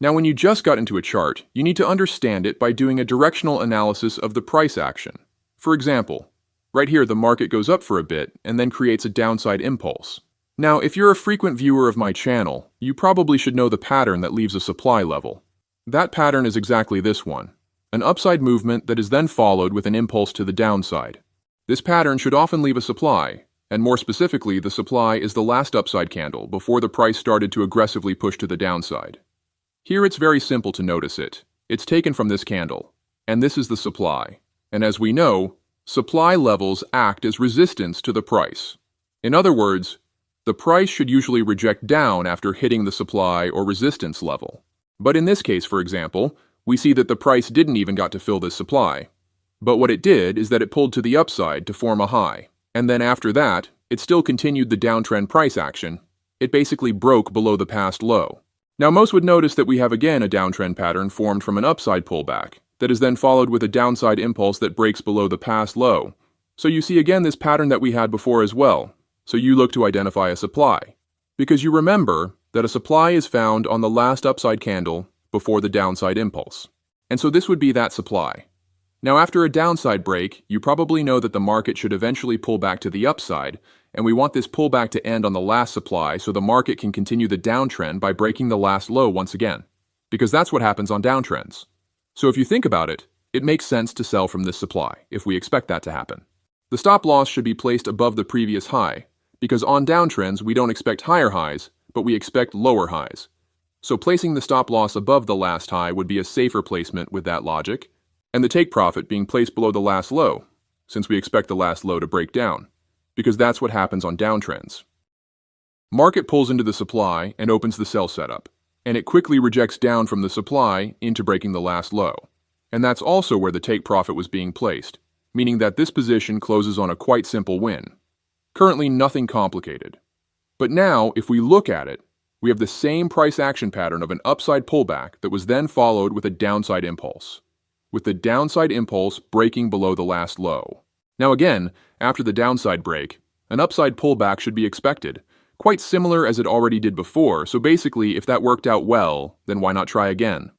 Now, when you just got into a chart, you need to understand it by doing a directional analysis of the price action. For example, right here the market goes up for a bit and then creates a downside impulse. Now, if you're a frequent viewer of my channel, you probably should know the pattern that leaves a supply level. That pattern is exactly this one, an upside movement that is then followed with an impulse to the downside. This pattern should often leave a supply, and more specifically, the supply is the last upside candle before the price started to aggressively push to the downside. Here it's very simple to notice it. It's taken from this candle, and this is the supply. And as we know, supply levels act as resistance to the price. In other words, the price should usually reject down after hitting the supply or resistance level. But in this case, for example, we see that the price didn't even got to fill this supply. But what it did is that it pulled to the upside to form a high. And then after that, it still continued the downtrend price action. It basically broke below the past low. Now most would notice that we have again a downtrend pattern formed from an upside pullback that is then followed with a downside impulse that breaks below the past low. So you see again this pattern that we had before as well. So you look to identify a supply. Because you remember that a supply is found on the last upside candle before the downside impulse. And so this would be that supply. Now after a downside break, you probably know that the market should eventually pull back to the upside, and we want this pullback to end on the last supply so the market can continue the downtrend by breaking the last low once again. Because that's what happens on downtrends. So if you think about it, it makes sense to sell from this supply if we expect that to happen. The stop loss should be placed above the previous high, because on downtrends we don't expect higher highs, but we expect lower highs. So placing the stop loss above the last high would be a safer placement with that logic, and the take profit being placed below the last low, since we expect the last low to break down, because that's what happens on downtrends. Market pulls into the supply and opens the sell setup, and it quickly rejects down from the supply into breaking the last low. And that's also where the take profit was being placed, meaning that this position closes on a quite simple win. Currently nothing complicated. But now, if we look at it, we have the same price action pattern of an upside pullback that was then followed with a downside impulse, with the downside impulse breaking below the last low. Now again, after the downside break, an upside pullback should be expected, quite similar as it already did before, so basically if that worked out well, then why not try again?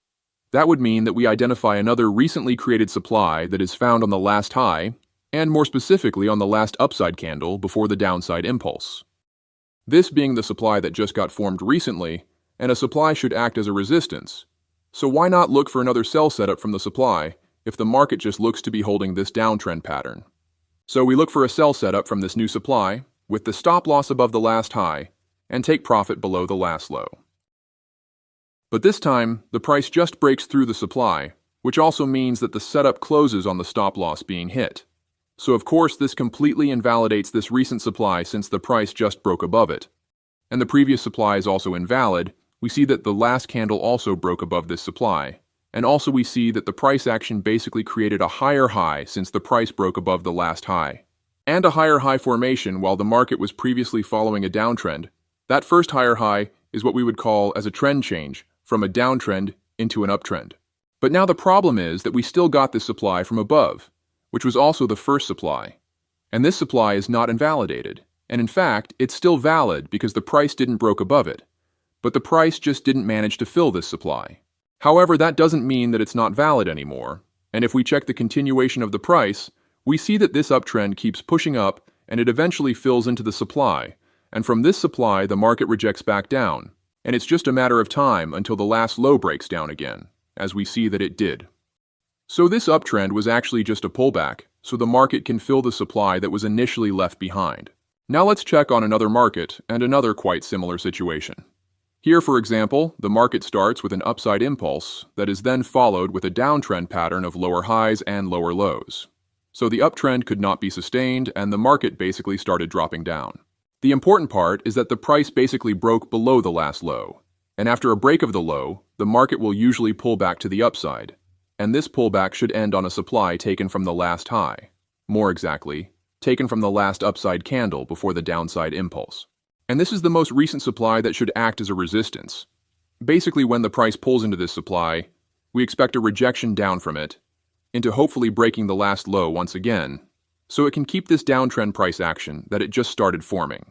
That would mean that we identify another recently created supply that is found on the last high, and more specifically on the last upside candle before the downside impulse. This being the supply that just got formed recently, and a supply should act as a resistance. So why not look for another sell setup from the supply if the market just looks to be holding this downtrend pattern? So we look for a sell setup from this new supply with the stop loss above the last high and take profit below the last low. But this time, the price just breaks through the supply, which also means that the setup closes on the stop loss being hit. So of course this completely invalidates this recent supply since the price just broke above it. And the previous supply is also invalid. We see that the last candle also broke above this supply. And also we see that the price action basically created a higher high since the price broke above the last high. And a higher high formation while the market was previously following a downtrend. That first higher high is what we would call as a trend change from a downtrend into an uptrend. But now the problem is that we still got this supply from above, which was also the first supply. And this supply is not invalidated. And in fact, it's still valid because the price didn't broke above it. But the price just didn't manage to fill this supply. However, that doesn't mean that it's not valid anymore. And if we check the continuation of the price, we see that this uptrend keeps pushing up and it eventually fills into the supply. And from this supply, the market rejects back down. And it's just a matter of time until the last low breaks down again, as we see that it did. So this uptrend was actually just a pullback, so the market can fill the supply that was initially left behind. Now let's check on another market and another quite similar situation. Here, for example, the market starts with an upside impulse that is then followed with a downtrend pattern of lower highs and lower lows. So the uptrend could not be sustained and the market basically started dropping down. The important part is that the price basically broke below the last low. And after a break of the low, the market will usually pull back to the upside. And this pullback should end on a supply taken from the last high. More exactly, taken from the last upside candle before the downside impulse. And this is the most recent supply that should act as a resistance. Basically, when the price pulls into this supply, we expect a rejection down from it, into hopefully breaking the last low once again, so it can keep this downtrend price action that it just started forming.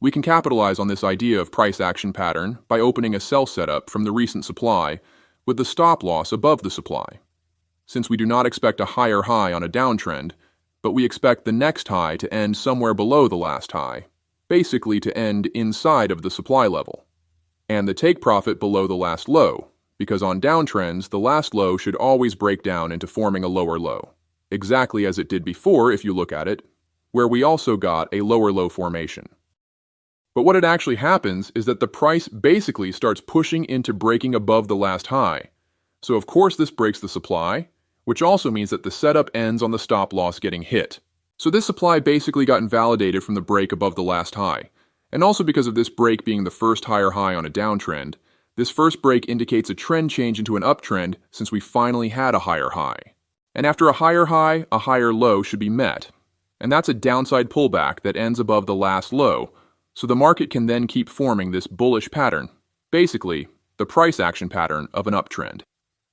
We can capitalize on this idea of price action pattern by opening a sell setup from the recent supply with the stop loss above the supply. Since we do not expect a higher high on a downtrend, but we expect the next high to end somewhere below the last high, basically to end inside of the supply level, and the take profit below the last low, because on downtrends the last low should always break down into forming a lower low, exactly as it did before if you look at it, where we also got a lower low formation. But what actually happens is that the price basically starts pushing into breaking above the last high. So of course this breaks the supply, which also means that the setup ends on the stop loss getting hit. So this supply basically got invalidated from the break above the last high. And also because of this break being the first higher high on a downtrend, this first break indicates a trend change into an uptrend since we finally had a higher high. And after a higher high, a higher low should be met. And that's a downside pullback that ends above the last low, so the market can then keep forming this bullish pattern, basically the price action pattern of an uptrend,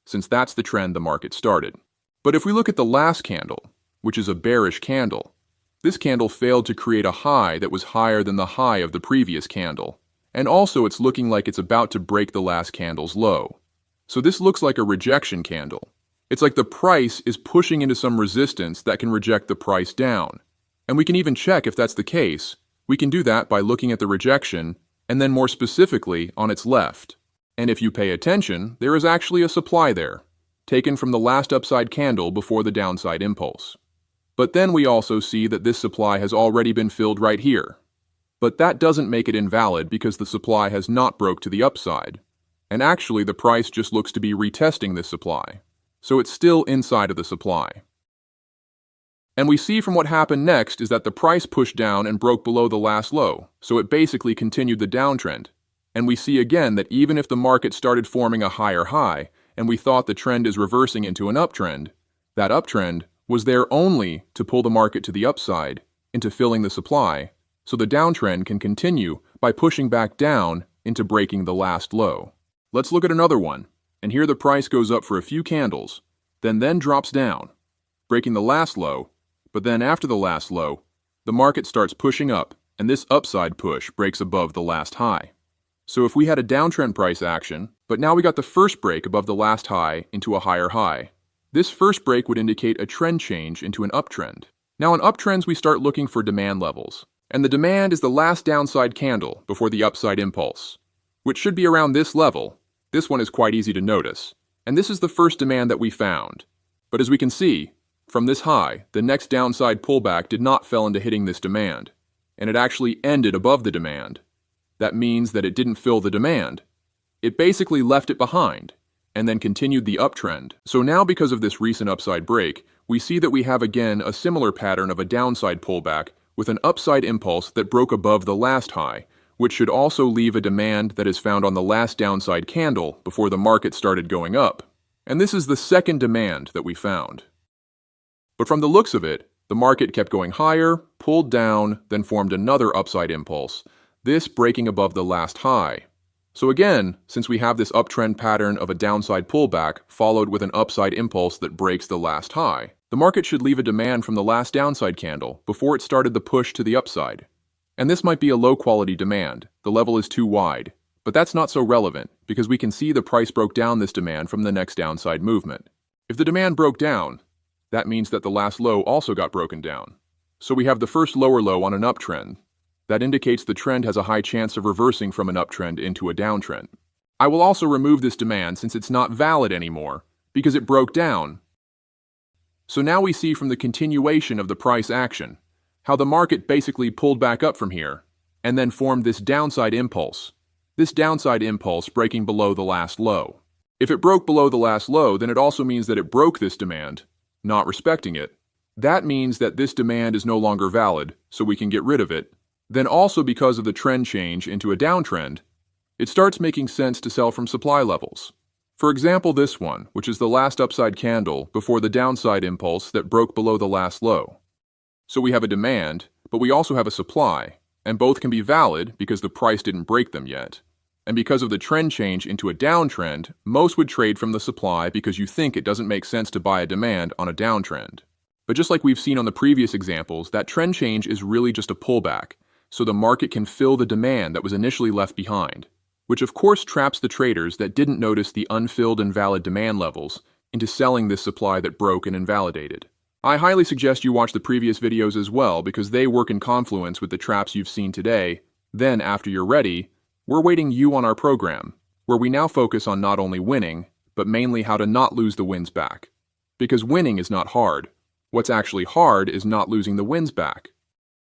since that's the trend the market started. But if we look at the last candle, which is a bearish candle, this candle failed to create a high that was higher than the high of the previous candle, and also it's looking like it's about to break the last candle's low. So this looks like a rejection candle. It's like the price is pushing into some resistance that can reject the price down. And we can even check if that's the case. We can do that by looking at the rejection, and then more specifically on its left. And if you pay attention, there is actually a supply there, taken from the last upside candle before the downside impulse. But then we also see that this supply has already been filled right here. But that doesn't make it invalid because the supply has not broke to the upside. And actually the price just looks to be retesting this supply. So it's still inside of the supply. And we see from what happened next is that the price pushed down and broke below the last low, so it basically continued the downtrend. And we see again that even if the market started forming a higher high, and we thought the trend is reversing into an uptrend, that uptrend was there only to pull the market to the upside, into filling the supply, so the downtrend can continue by pushing back down into breaking the last low. Let's look at another one, and here the price goes up for a few candles, then drops down, breaking the last low. But then after the last low, the market starts pushing up, and this upside push breaks above the last high. So if we had a downtrend price action, but now we got the first break above the last high into a higher high, this first break would indicate a trend change into an uptrend. Now in uptrends we start looking for demand levels, and the demand is the last downside candle before the upside impulse, which should be around this level. This one is quite easy to notice, and this is the first demand that we found. But as we can see, from this high, the next downside pullback did not fall into hitting this demand, and it actually ended above the demand. That means that it didn't fill the demand. It basically left it behind, and then continued the uptrend. So now because of this recent upside break, we see that we have again a similar pattern of a downside pullback with an upside impulse that broke above the last high, which should also leave a demand that is found on the last downside candle before the market started going up. And this is the second demand that we found. But from the looks of it, the market kept going higher, pulled down, then formed another upside impulse, this breaking above the last high. So again, since we have this uptrend pattern of a downside pullback followed with an upside impulse that breaks the last high, the market should leave a demand from the last downside candle before it started the push to the upside. And this might be a low-quality demand, the level is too wide, but that's not so relevant because we can see the price broke down this demand from the next downside movement. If the demand broke down, that means that the last low also got broken down. So we have the first lower low on an uptrend. That indicates the trend has a high chance of reversing from an uptrend into a downtrend. I will also remove this demand since it's not valid anymore because it broke down. So now we see from the continuation of the price action how the market basically pulled back up from here and then formed this downside impulse. This downside impulse breaking below the last low. If it broke below the last low, then it also means that it broke this demand, not respecting it. That means that this demand is no longer valid, so we can get rid of it. Then also because of the trend change into a downtrend, it starts making sense to sell from supply levels. For example, this one, which is the last upside candle before the downside impulse that broke below the last low. So we have a demand, but we also have a supply, and both can be valid because the price didn't break them yet. And because of the trend change into a downtrend, most would trade from the supply because you think it doesn't make sense to buy a demand on a downtrend. But just like we've seen on the previous examples, that trend change is really just a pullback. so the market can fill the demand that was initially left behind, which of course traps the traders that didn't notice the unfilled and valid demand levels into selling this supply that broke and invalidated. I highly suggest you watch the previous videos as well because they work in confluence with the traps you've seen today. Then, after you're ready, we're waiting you on our program, where we now focus on not only winning, but mainly how to not lose the wins back. Because winning is not hard. What's actually hard is not losing the wins back.